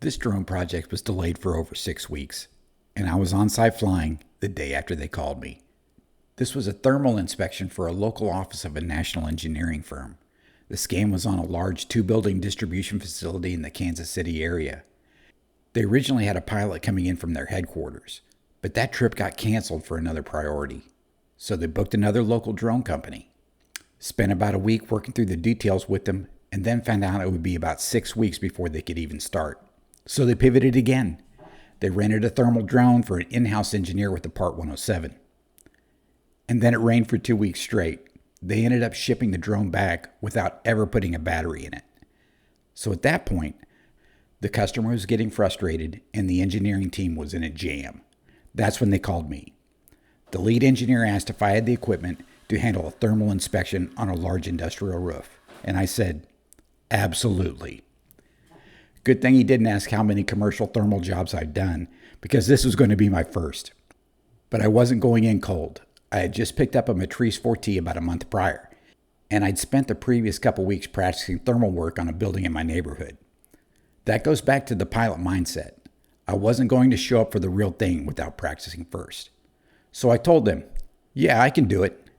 This drone project was delayed for over 6 weeks, and I was on site flying the day after they called me. This was a thermal inspection for a local office of a national engineering firm. The scan was on a large 2-building distribution facility in the Kansas City area. They originally had a pilot coming in from their headquarters, but that trip got canceled for another priority. So they booked another local drone company. Spent about a week working through the details with them, and then found out it would be about 6 weeks before they could even start. So they pivoted again. They rented a thermal drone for an in-house engineer with a Part 107. And then it rained for 2 weeks straight. They ended up shipping the drone back without ever putting a battery in it. So at that point, the customer was getting frustrated and the engineering team was in a jam. That's when they called me. The lead engineer asked if I had the equipment to handle a thermal inspection on a large industrial roof. And I said, absolutely. Good thing he didn't ask how many commercial thermal jobs I'd done, because this was going to be my first. But I wasn't going in cold. I had just picked up a Matrice 4T about a month prior, and I'd spent the previous couple weeks practicing thermal work on a building in my neighborhood. That goes back to the pilot mindset. I wasn't going to show up for the real thing without practicing first. So I told them, yeah, I can do it.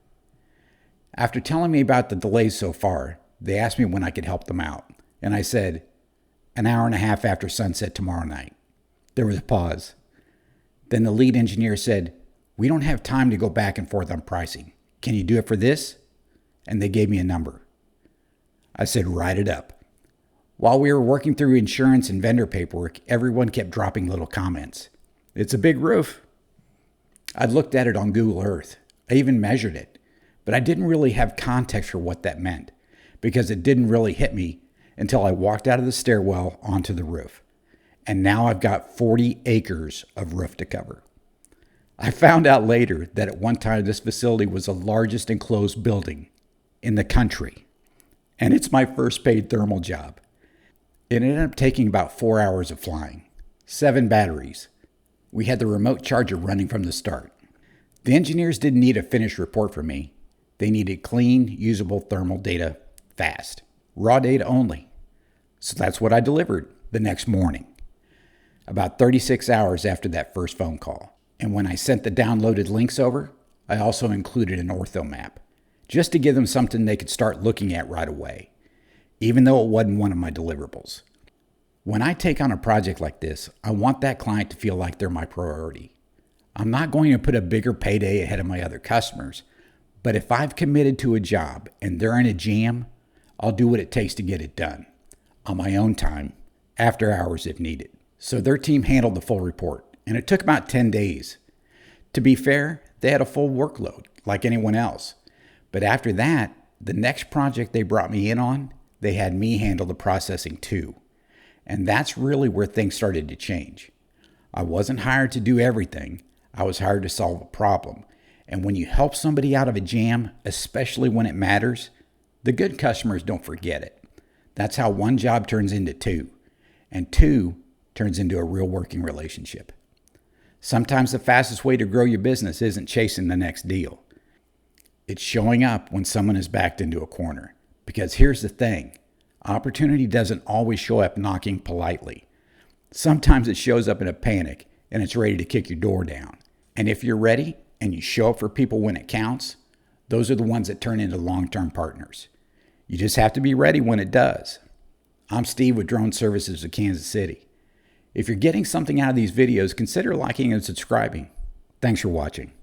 After telling me about the delays so far, they asked me when I could help them out, and I said, an hour and a half after sunset tomorrow night. There was a pause. Then the lead engineer said, we don't have time to go back and forth on pricing. Can you do it for this? And they gave me a number. I said, write it up. While we were working through insurance and vendor paperwork, everyone kept dropping little comments. It's a big roof. I'd looked at it on Google Earth. I even measured it, but I didn't really have context for what that meant because it didn't really hit me until I walked out of the stairwell onto the roof. And now I've got 40 acres of roof to cover. I found out later that at one time this facility was the largest enclosed building in the country. And it's my first paid thermal job. It ended up taking about 4 hours of flying, 7 batteries. We had the remote charger running from the start. The engineers didn't need a finished report from me. They needed clean, usable thermal data fast. Raw data only. So that's what I delivered the next morning, about 36 hours after that first phone call. And when I sent the downloaded links over, I also included an ortho map, just to give them something they could start looking at right away, even though it wasn't one of my deliverables. When I take on a project like this, I want that client to feel like they're my priority. I'm not going to put a bigger payday ahead of my other customers, but if I've committed to a job and they're in a jam, I'll do what it takes to get it done, on my own time, after hours if needed. So their team handled the full report, and it took about 10 days. To be fair, they had a full workload, like anyone else. But after that, the next project they brought me in on, they had me handle the processing too. And that's really where things started to change. I wasn't hired to do everything. I was hired to solve a problem. And when you help somebody out of a jam, especially when it matters, the good customers don't forget it. That's how one job turns into 2, and 2 turns into a real working relationship. Sometimes the fastest way to grow your business isn't chasing the next deal. It's showing up when someone is backed into a corner. Because here's the thing, opportunity doesn't always show up knocking politely. Sometimes it shows up in a panic and it's ready to kick your door down. And if you're ready and you show up for people when it counts, those are the ones that turn into long-term partners. You just have to be ready when it does. I'm Steve with Drone Services of Kansas City. If you're getting something out of these videos, consider liking and subscribing. Thanks for watching.